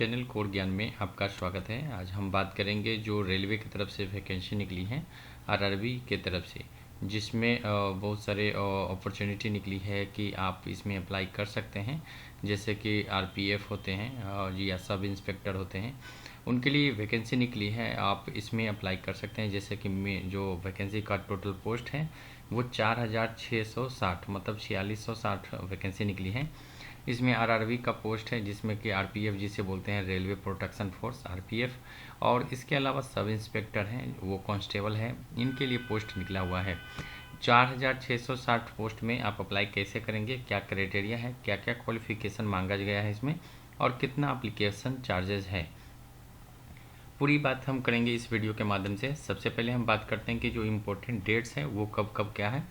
Channel core ज्ञान में आपका स्वागत है। आज हम बात करेंगे जो रेलवे की तरफ से वैकेंसी निकली है आरआरबी के तरफ से, जिसमें बहुत सारे अपॉर्चुनिटी निकली है कि आप इसमें अप्लाई कर सकते हैं। जैसे कि आरपीएफ होते हैं या सब इंस्पेक्टर होते हैं, उनके लिए वैकेंसी निकली है, आप इसमें अप्लाई कर सकते हैं। जैसे कि जो वैकेंसी का टोटल पोस्ट है वो 4660 मतलब 4660 वैकेंसी निकली है। इसमें आरआरबी का पोस्ट है, जिसमें कि आरपीएफ जिसे बोलते हैं रेलवे प्रोटेक्शन फोर्स आरपीएफ, और इसके अलावा सब इंस्पेक्टर हैं वो कांस्टेबल है, इनके लिए पोस्ट निकला हुआ है। 4660 पोस्ट में आप अप्लाई कैसे करेंगे, क्या क्राइटेरिया है, क्या क्या क्वालिफिकेशन मांगा गया है इसमें, और कितना अप्लीकेशन चार्जेस है, पूरी बात हम करेंगे इस वीडियो के माध्यम से। सबसे पहले हम बात करते हैं कि जो इम्पोर्टेंट डेट्स हैं वो कब कब क्या है,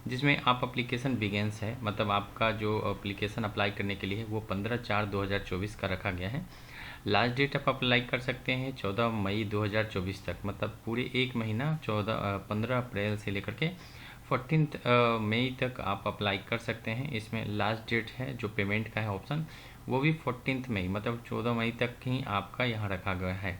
जिसमें आप एप्लीकेशन बिगेंस है, मतलब आपका जो एप्लीकेशन अप्लाई करने के लिए है वो 15/4/2024 का रखा गया है। लास्ट डेट आप अप्लाई कर सकते हैं 14 मई 2024 तक, मतलब पूरे एक महीना 15 अप्रैल से लेकर के 14 मई तक आप अप्लाई कर सकते हैं। इसमें लास्ट डेट है जो पेमेंट का है ऑप्शन, वो भी 14 मई मतलब 14 मई तक ही आपका यहाँ रखा गया है।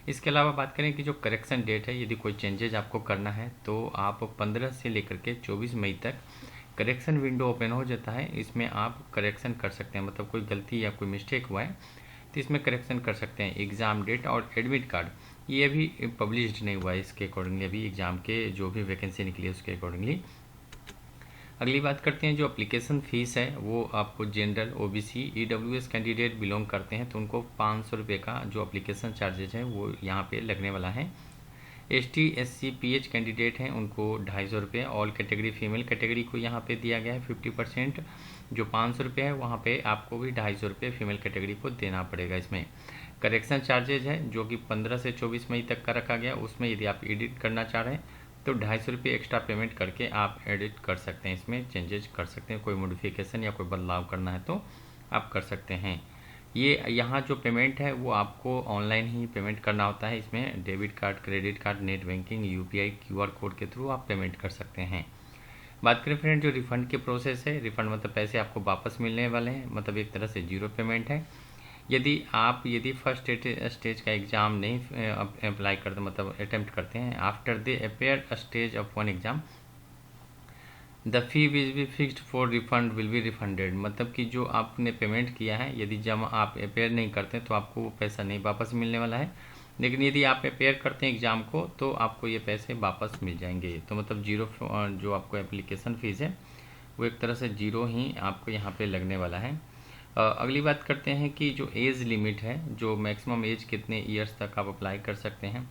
इसके अलावा बात करें कि जो करेक्शन डेट है, यदि कोई चेंजेज आपको करना है तो आप 15 से लेकर के 24 मई तक करेक्शन विंडो ओपन हो जाता है। इसमें आप करेक्शन कर सकते हैं, मतलब कोई गलती या कोई मिस्टेक हुआ है तो इसमें करेक्शन कर सकते हैं। एग्ज़ाम डेट और एडमिट कार्ड ये अभी पब्लिश्ड नहीं हुआ है, इसके अकॉर्डिंगली अभी एग्ज़ाम के जो भी वैकेंसी निकली है उसके अकॉर्डिंगली। अगली बात करते हैं जो एप्लीकेशन फ़ीस है वो आपको general OBC EWS candidate belong करते हैं तो उनको 500 रुपये का जो एप्लीकेशन चार्जेज है वो यहाँ पे लगने वाला है। एसटी एससी पीएच कैंडिडेट हैं उनको 250 रुपये। ऑल कैटेगरी फीमेल कैटेगरी को यहाँ पे दिया गया है 50%, जो 500 रुपये है वहाँ पे आपको भी 250 रुपये फीमेल कैटेगरी को देना पड़ेगा। इसमें करेक्शन चार्जेज है जो कि 15 से 24 मई तक का रखा गया, उसमें यदि आप एडिट करना चाह रहे हैं तो 250 रुपये एक्स्ट्रा पेमेंट करके आप एडिट कर सकते हैं, इसमें चेंजेज कर सकते हैं, कोई मॉडिफिकेशन या कोई बदलाव करना है तो आप कर सकते हैं। ये यहाँ जो पेमेंट है वो आपको ऑनलाइन ही पेमेंट करना होता है। इसमें debit card, credit card, net banking, UPI, QR code के थ्रू आप पेमेंट कर सकते हैं। बात करें फ्रेंड जो रिफ़ंड के प्रोसेस है, रिफ़ंड मतलब पैसे आपको वापस मिलने वाले हैं, मतलब एक तरह से जीरो पेमेंट है। यदि फर्स्ट स्टेज का एग्ज़ाम नहीं अप्लाई करते, मतलब अटेम्प्ट करते हैं, after they appear stage of one exam the fee will be fixed for refund will be refunded, मतलब कि जो आपने पेमेंट किया है यदि जब आप अपेयर नहीं करते तो आपको वो पैसा नहीं वापस मिलने वाला है, लेकिन यदि आप अपेयर करते हैं एग्ज़ाम को तो आपको ये पैसे वापस मिल जाएंगे। तो मतलब जीरो जो आपको एप्लीकेशन फ़ीस है वो एक तरह से जीरो ही आपको यहाँ पे लगने वाला है। अगली बात करते हैं कि जो एज लिमिट है, जो मैक्सिमम एज कितने ईयर्स तक आप अप्लाई कर सकते हैं।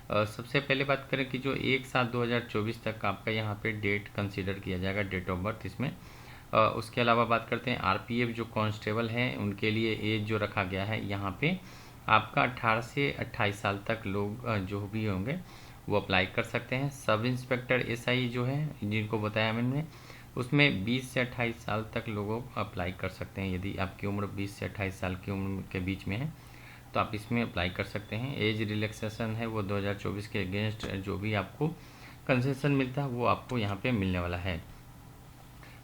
सबसे पहले बात करें कि जो 1/7/2024 तक आपका यहाँ पे डेट कंसीडर किया जाएगा, डेट ऑफ बर्थ इसमें। उसके अलावा बात करते हैं आरपीएफ जो कांस्टेबल हैं उनके लिए एज जो रखा गया है यहाँ पे आपका 18 से 28 साल तक लोग जो भी होंगे वो अप्लाई कर सकते हैं। सब इंस्पेक्टर एसआई जो है जिनको बताया मैंने, उसमें 20 से 28 साल तक लोगों अप्लाई कर सकते हैं। यदि आपकी उम्र 20 से 28 साल की उम्र के बीच में है तो आप इसमें अप्लाई कर सकते हैं। एज रिलैक्सेशन है वो 2024 के अगेंस्ट जो भी आपको कंसेशन मिलता है वो आपको यहाँ पे मिलने वाला है।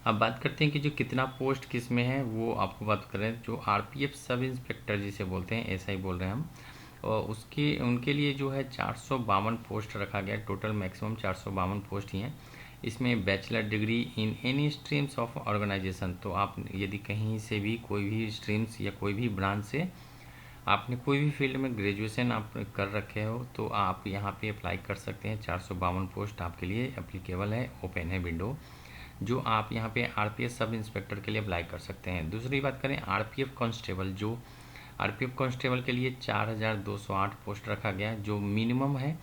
अब बात करते हैं कि जो कितना पोस्ट किस में है वो आपको बात करें। जो आरपीएफ सब इंस्पेक्टर जिसे बोलते हैं, एसआई बोल रहे हैं हम, और उनके लिए जो है 452 पोस्ट रखा गया, टोटल मैक्सिमम 452 पोस्ट ही हैं। इसमें bachelor degree in any streams of organisation, तो आप यदि कहीं से भी कोई भी स्ट्रीम्स या कोई भी ब्रांच से आपने कोई भी फील्ड में ग्रेजुएशन आप कर रखे हो तो आप यहाँ पे अप्लाई कर सकते हैं। 452 पोस्ट आपके लिए एप्लीकेबल है, ओपन है विंडो, जो आप यहाँ पे आरपीएफ सब इंस्पेक्टर के लिए अप्लाई कर सकते हैं। दूसरी बात करें आरपीएफ कांस्टेबल, जो आरपीएफ कांस्टेबल के लिए 4208 पोस्ट रखा गया है, जो मिनिमम है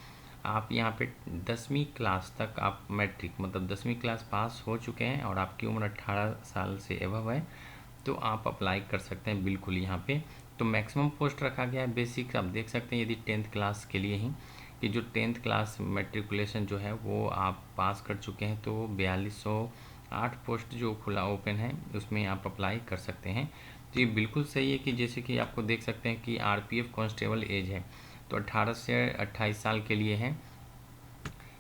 आप यहाँ पे 10वीं क्लास तक आप मैट्रिक मतलब 10वीं क्लास पास हो चुके हैं और आपकी उम्र 18 साल से एबव है तो आप अप्लाई कर सकते हैं बिल्कुल यहाँ पे। तो मैक्सिमम पोस्ट रखा गया है बेसिक, आप देख सकते हैं यदि 10th क्लास के लिए ही, कि जो 10th क्लास मेट्रिकुलेशन जो है वो आप पास कर चुके हैं तो 4208 पोस्ट जो खुला ओपन है उसमें आप अप्लाई कर सकते हैं। तो ये बिल्कुल सही है कि जैसे कि आपको देख सकते हैं कि आरपीएफ कांस्टेबल एज है तो 18 से 28 साल के लिए है।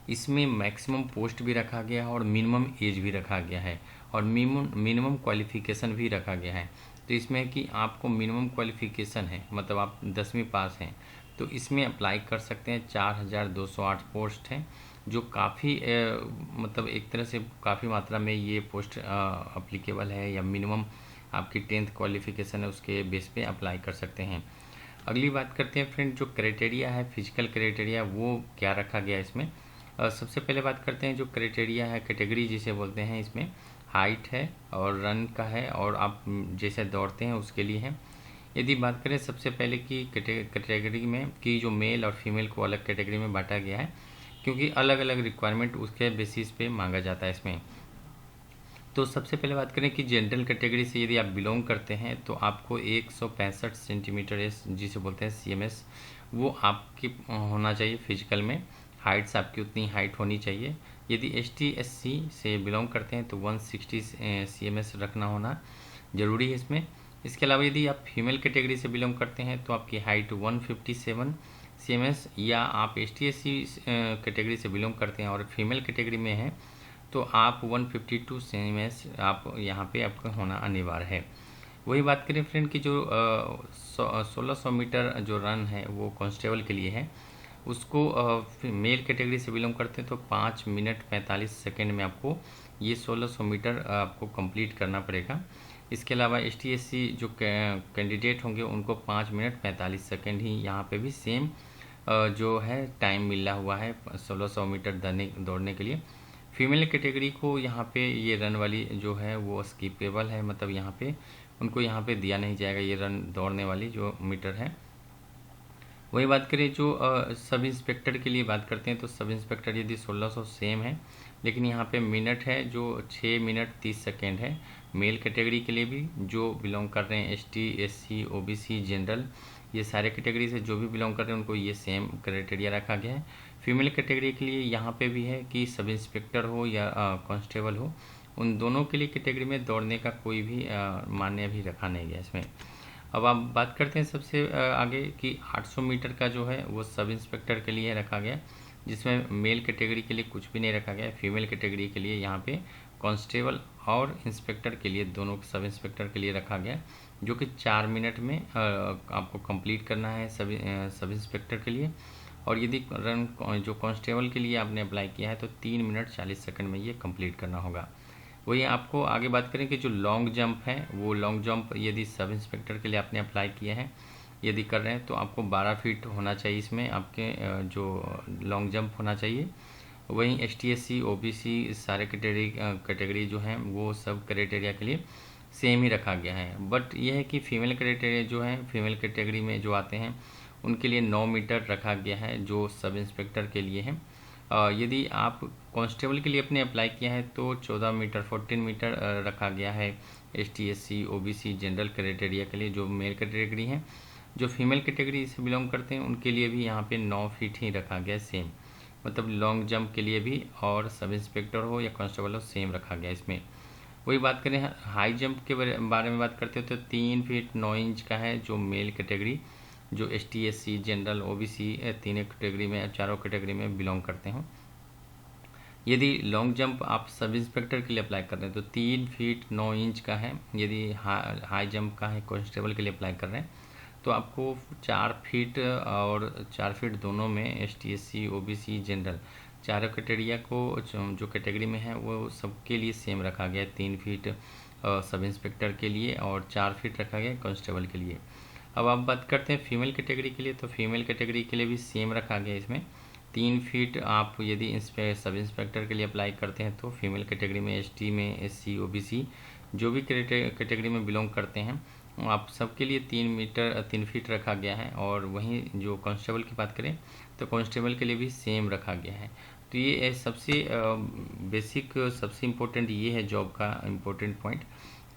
इसमें मैक्सिमम पोस्ट भी रखा गया है और मिनिमम एज भी रखा गया है और मिनिमम क्वालिफिकेशन भी रखा गया है। तो इसमें है कि आपको मिनिमम क्वालिफिकेशन है, मतलब आप 10वीं पास हैं, तो इसमें अप्लाई कर सकते हैं। 4208 पोस्ट हैं, जो काफ़ी मतलब एक तरह से काफ़ी मात्रा में ये पोस्ट अप्लीकेबल है, या मिनिमम आपकी 10th क्वालिफिकेशन है उसके बेस पे अप्लाई कर सकते हैं। अगली बात करते हैं फ्रेंड, जो क्राइटेरिया है, फिजिकल क्राइटेरिया, वो क्या रखा गया इसमें। सबसे पहले बात करते हैं जो क्राइटेरिया है, कैटेगरी जिसे बोलते हैं, इसमें हाइट है और रन का है, और आप जैसे दौड़ते हैं उसके लिए है। यदि बात करें सबसे पहले की कैटेगरी में कि जो मेल और फीमेल को अलग कैटेगरी में बांटा गया है, क्योंकि अलग अलग रिक्वायरमेंट उसके बेसिस पे मांगा जाता है इसमें। तो सबसे पहले बात करें कि जनरल कैटेगरी से यदि आप बिलोंग करते हैं तो आपको 165 सेंटीमीटर एस जिसे बोलते हैं CMS, वो आपकी होना चाहिए फिजिकल में। हाइट्स आपकी उतनी हाइट होनी चाहिए। यदि ST/SC से बिलोंग करते हैं तो 160 CMS रखना होना ज़रूरी है इसमें। इसके अलावा यदि आप फीमेल कैटेगरी से बिलोंग करते हैं तो आपकी हाइट 157 CMS, या आप ST/SC कैटेगरी से बिलोंग करते हैं और फीमेल कैटेगरी में हैं तो आप 152 CMS आप यहाँ पे आपका होना अनिवार्य है। वही बात करें फ्रेंड कि जो 1600 मीटर जो रन है वो कांस्टेबल के लिए है, उसको मेल कैटेगरी से बिलोंग करते हैं तो 5 मिनट 45 सेकेंड में आपको ये 1600 मीटर आपको कंप्लीट करना पड़ेगा। इसके अलावा ST/SC जो कैंडिडेट होंगे उनको 5 मिनट 45 सेकेंड ही यहाँ पे भी सेम जो है टाइम मिला हुआ है 1600 मीटर दौड़ने के लिए। फीमेल कैटेगरी को यहाँ पे ये रन वाली जो है वो स्किपेबल है, मतलब यहाँ पे उनको यहाँ पे दिया नहीं जाएगा ये रन दौड़ने वाली जो मीटर है। वही बात करें जो सब इंस्पेक्टर के लिए बात करते हैं तो सब इंस्पेक्टर यदि 1600 सेम है, लेकिन यहाँ पे मिनट है जो 6 मिनट 30 सेकेंड है मेल कैटेगरी के लिए भी जो बिलोंग कर रहे हैं ST/SC OBC जनरल, ये सारे कैटेगरी से जो भी बिलोंग कर रहे हैं उनको ये सेम क्राइटेरिया रखा गया है। फीमेल कैटेगरी के लिए यहाँ पे भी है कि सब इंस्पेक्टर हो या कांस्टेबल हो, उन दोनों के लिए कैटेगरी में दौड़ने का कोई भी मान्य भी रखा नहीं गया इसमें। अब आप बात करते हैं सबसे आगे कि 800 मीटर का जो है वो सब इंस्पेक्टर के लिए रखा गया, जिसमें मेल कैटेगरी के लिए कुछ भी नहीं रखा गया है। फीमेल कैटेगरी के लिए यहाँ पे कांस्टेबल और इंस्पेक्टर के लिए दोनों सब इंस्पेक्टर के लिए रखा गया, जो कि 4 मिनट में आपको कंप्लीट करना है सब इंस्पेक्टर के लिए। और यदि रन जो कांस्टेबल के लिए आपने अप्लाई किया है तो 3 मिनट 40 सेकंड में ये कंप्लीट करना होगा। वही आपको आगे बात करें कि जो लॉन्ग जंप है, वो लॉन्ग जंप यदि सब इंस्पेक्टर के लिए आपने अप्लाई किया है यदि कर रहे हैं तो आपको 12 फीट होना चाहिए इसमें आपके जो लॉन्ग जंप होना चाहिए। वहीं ST/SC OBC सारे कैटेगरी जो हैं वो सब क्राइटेरिया के लिए सेम ही रखा गया है। बट यह है कि फीमेल क्राइटेरिया जो है फीमेल कैटेगरी में जो आते हैं उनके लिए 9 मीटर रखा गया है जो सब इंस्पेक्टर के लिए है। यदि आप कांस्टेबल के लिए अपने अप्लाई किया है तो 14 मीटर 14 मीटर रखा गया है ST/SC OBC जनरल क्राइटेरिया के लिए जो मेल कैटेगरी हैं। जो फीमेल कैटेगरी से बिलोंग करते हैं उनके लिए भी यहाँ पे 9 फीट ही रखा गया है सेम, मतलब लॉन्ग जंप के लिए भी और सब इंस्पेक्टर हो या कांस्टेबल हो सेम रखा गया इसमें। वही बात करें हाई जंप के बारे में बात करते हो तो 3 फीट 9 इंच का है जो मेल कैटेगरी, जो ST/SC जनरल OBC तीनों कैटेगरी में चारों कैटेगरी में बिलोंग करते हैं। यदि लॉन्ग जंप आप सब इंस्पेक्टर के लिए अप्लाई कर रहे हैं तो 3 फीट 9 इंच का है। यदि हाई जंप का है कांस्टेबल के लिए अप्लाई कर रहे हैं तो आपको 4 फीट और 4 फीट दोनों में ST/SC OBC जनरल चारों कैटेगरिया को जो कैटेगरी में है वो सबके लिए सेम रखा गया है। 3 फीट सब इंस्पेक्टर के लिए और 4 फीट रखा गया कांस्टेबल के लिए। अब आप बात करते हैं फीमेल कैटेगरी के लिए, तो फीमेल कैटेगरी के लिए भी सेम रखा गया इसमें 3 फीट। आप यदि सब इंस्पेक्टर के लिए अप्लाई करते हैं तो फीमेल कैटेगरी में ST में SC OBC जो भी कैटेगरी में बिलोंग करते हैं आप सबके लिए 3 फीट रखा गया है। और वहीं जो कांस्टेबल की बात करें तो कांस्टेबल के लिए भी सेम रखा गया है। तो ये सबसे बेसिक सबसे इम्पोर्टेंट ये है जॉब का इम्पोर्टेंट पॉइंट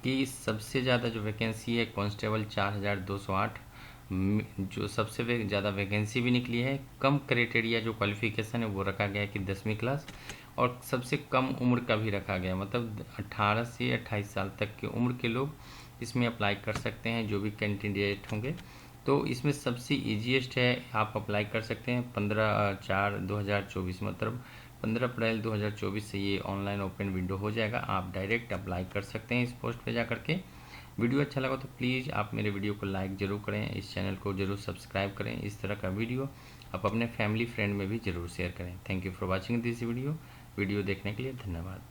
कि सबसे ज़्यादा जो वैकेंसी है कांस्टेबल 4208, जो सबसे ज़्यादा वैकेंसी भी निकली है। कम क्राइटेरिया जो क्वालिफिकेशन है वो रखा गया है कि 10वीं क्लास, और सबसे कम उम्र का भी रखा गया, मतलब 18 से 28 साल तक की उम्र के लोग इसमें अप्लाई कर सकते हैं जो भी कैंडिडेट होंगे। तो इसमें सबसे ईजीएस्ट है, आप अप्लाई कर सकते हैं 15/4/2024, मतलब 15 अप्रैल 2024 से ये ऑनलाइन ओपन विंडो हो जाएगा। आप डायरेक्ट अप्लाई कर सकते हैं इस पोस्ट पे जा करके वीडियो अच्छा लगा तो प्लीज़ आप मेरे वीडियो को लाइक ज़रूर करें, इस चैनल को ज़रूर सब्सक्राइब करें। इस तरह का वीडियो आप अपने फैमिली फ्रेंड में भी ज़रूर शेयर करें। Thank you for watching this video देखने के लिए धन्यवाद।